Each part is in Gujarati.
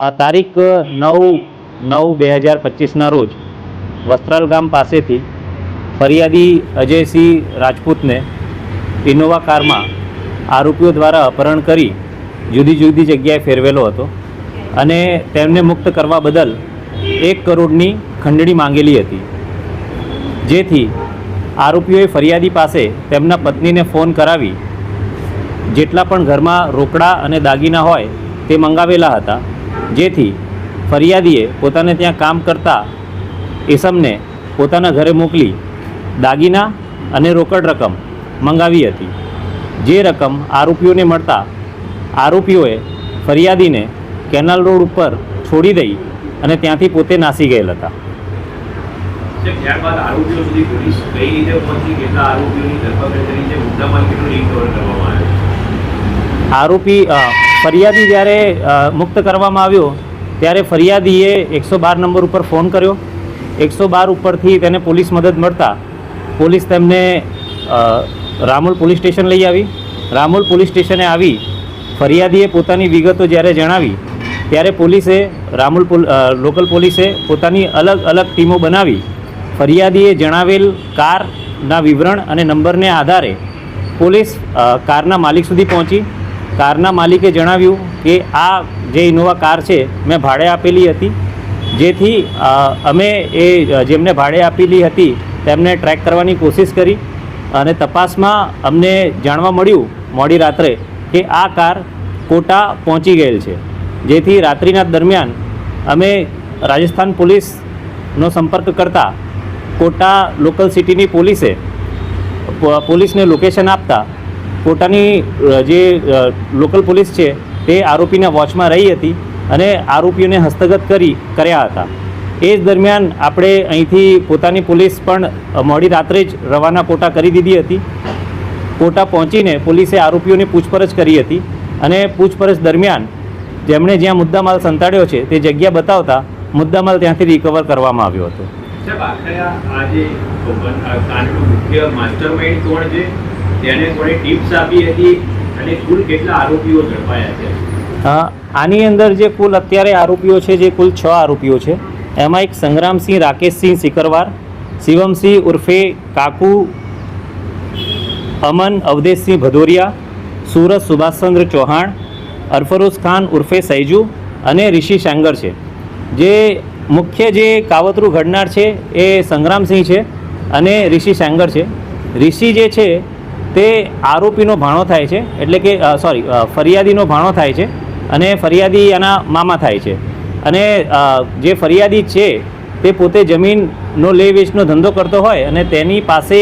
આ તારીખ 9/9/2025ના રોજ વસ્ત્રાલ ગામ પાસેથી ફરિયાદી અજયસિંહ રાજપૂતને ઇનોવા કારમાં આરોપીઓ દ્વારા અપહરણ કરી જુદી જુદી જગ્યાએ ફેરવેલો હતો અને તેમને મુક્ત કરવા બદલ 1 કરોડની ખંડણી માંગેલી હતી, જેથી આરોપીઓએ ફરિયાદી પાસે તેમના પત્નીને ફોન કરાવી જેટલા પણ ઘરમાં રોકડા અને દાગીના હોય તે મંગાવેલા હતા, જેથી ફરિયાદીએ પોતાને ત્યાં કામ કરતા ઇસમને પોતાના ઘરે મોકલી દાગીના અને રોકડ રકમ મંગાવી હતી. જે રકમ આરોપીઓને મળતા આરોપીઓએ ફરિયાદીને કેનાલ રોડ ઉપર છોડી દઈ અને ત્યાંથી પોતે નાસી ગયેલ હતા. ત્યારબાદ આરોપીઓ સુધી પોલીસ કઈ રીતે પહોંચી, કેટલા આરોપીઓની ધરપકડ કરી છે, મુદ્દામાલ કેટલો રિકવર કરવામાં આવ્યો? ફરિયાદી જ્યારે મુક્ત કરવામાં આવ્યો ત્યારે ફરિયાદીએ 112 નંબર ઉપર ફોન કર્યો. 112 ઉપરથી તેને પોલીસ મદદ મળતા પોલીસ તેમને રામોલ પોલીસ સ્ટેશન લઈ આવી. રામોલ પોલીસ સ્ટેશને આવી ફરિયાદીએ પોતાની વિગતો જ્યારે જણાવી ત્યારે પોલીસે લોકલ પોલીસે પોતાની અલગ અલગ ટીમો બનાવી ફરિયાદીએ જણાવેલ કારના વિવરણ અને નંબરને આધારે પોલીસ કારના માલિક સુધી પહોંચી. કારના માલિકે જણાવ્યું કે આ જે ઇનોવા કાર છે મેં ભાડે આપેલી હતી, જેથી અમે જેમને ભાડે આપેલી હતી તેમને ટ્રેક કરવાની કોશિશ કરી અને તપાસમાં અમને જાણવા મળ્યું મોડી રાત્રે કે આ કાર કોટા પહોંચી ગયેલ છે, જેથી રાત્રિના દરમિયાન અમે રાજસ્થાન પોલીસનો સંપર્ક કરતા કોટા લોકલ સિટીની પોલીસને લોકેશન આપતા કોટાની જે લોકલ પોલીસ છે તે આરોપીના વોચમાં રહી હતી અને આરોપીઓને હસ્તગત કર્યા હતા. એ જ દરમિયાન આપણે અહીંથી પોતાની પોલીસ પણ મોડી રાત્રે જ રવાના કોટા કરી દીધી હતી. કોટા પહોંચીને પોલીસે આરોપીઓની પૂછપરછ કરી હતી અને પૂછપરછ દરમિયાન જેમણે જ્યાં મુદ્દામાલ સંતાડ્યો છે તે જગ્યા બતાવતા મુદ્દામાલ ત્યાંથી રિકવર કરવામાં આવ્યો હતો. સાહેબ, આખરે આ જે કાંડનો મુખ્ય માસ્ટરમાઇન્ડ કોણ છે, તેને કોણે ટિપ્સ આપી હતી અને કુલ કેટલા આરોપીઓ ઝડપાયા છે? આની અંદર જે કુલ અત્યારે આરોપીઓ છે જે કુલ 6 આરોપીઓ છે. એમાં એક સંગ્રામસિંહ રાકેશસિંહ સિકરવાર, શિવમસિંહ ઉર્ફે કાકુ, અમન અવધેશસિંહ ભદોરિયા, સુરજ સુભાષચંદ્ર ચૌહાણ, અરફરોઝ ખાન ઉર્ફે સૈજુ અને ઋષિ શાંગર છે. જે મુખ્ય જે કાવતરું ઘડનાર છે એ સંગ્રામસિંહ છે અને ઋષિ શાંગર છે. ઋષિ જે છે તે આરોપીનો ભાણો થાય છે, એટલે કે ફરિયાદીનો ભાણો થાય છે અને ફરિયાદી એના મામા થાય છે. અને જે ફરિયાદી છે તે પોતે જમીનનો લે વેચનો ધંધો કરતો હોય અને તેની પાસે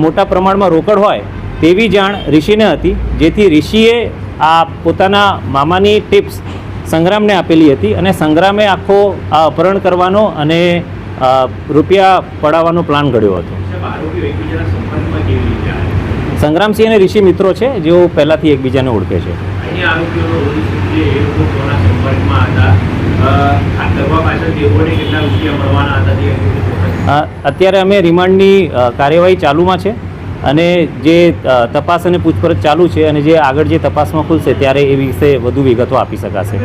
મોટા પ્રમાણમાં રોકડ હોય તેવી જાણ ઋષિને હતી, જેથી ઋષિએ આ પોતાના મામાની ટિપ્સ સંગ્રામને આપેલી હતી અને સંગ્રામે આખો આ અપહરણ કરવાનો અને રૂપિયા પડાવવાનો પ્લાન ઘડ્યો હતો. સંગ્રામસિંહ અને ઋષિ મિત્રો છે જેઓ પહેલાંથી એકબીજાને ઓળખે છે. અત્યારે અમે રિમાન્ડની કાર્યવાહી ચાલુમાં છે અને જે તપાસ અને પૂછપરછ ચાલુ છે અને જે આગળ જે તપાસમાં ખુલશે ત્યારે એ વિશે વધુ વિગતો આપી શકાશે.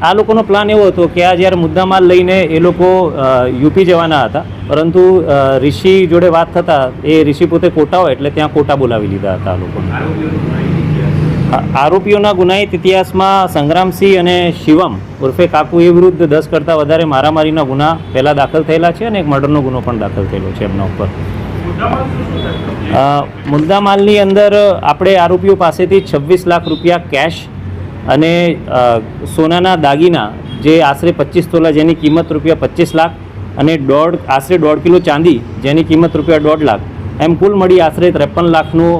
આ લોકોનો પ્લાન એવો હતો કે આ જ્યારે મુદ્દામાલ લઈને એ લોકો યુપી જવાના હતા, પરંતુ ઋષિ જોડે વાત થતાં એ ઋષિ પોતે કોટા હોય એટલે ત્યાં કોટા બોલાવી લીધા હતા. આ લોકોને આરોપીઓના ગુનાહિત ઇતિહાસમાં સંગ્રામસિંહ અને શિવમ ઉર્ફે કાકુ એ વિરુદ્ધ 10 કરતાં વધારે મારામારીના ગુના પહેલાં દાખલ થયેલા છે અને એક મર્ડરનો ગુનો પણ દાખલ થયેલો છે એમના ઉપર. મુદ્દામાલની અંદર આપણે આરોપીઓ પાસેથી 26 લાખ રૂપિયા કેશ અને સોનાના દાગીના જે આશરે 25 તોલા જેની કિંમત રૂપિયા 25 લાખ અને આશરે 1.5 કિલો ચાંદી જેની કિંમત રૂપિયા 1.5 લાખ એમ કુલ મળી આશરે 53 લાખનું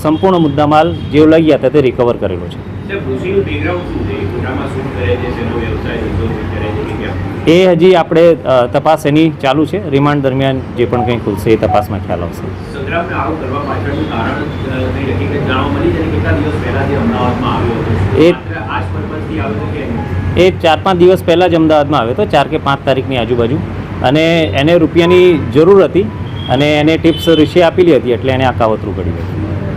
સંપૂર્ણ મુદ્દામાલ જેઓ લઈ ગયા હતા તે રિકવર કરેલો છે. એ હજી આપણે તપાસ એની ચાલુ છે. રિમાન્ડ દરમિયાન જે પણ કંઈ ખુલશે એ તપાસમાં ખ્યાલ આવશે. એ 4-5 દિવસ પહેલાં જ અમદાવાદમાં આવ્યો હતો, 4 કે 5 તારીખની આજુબાજુ, અને એને રૂપિયાની જરૂર હતી અને એને ટિપ્સ ઋષિએ આપેલી હતી એટલે એને આ કાવતરું કરી હતી.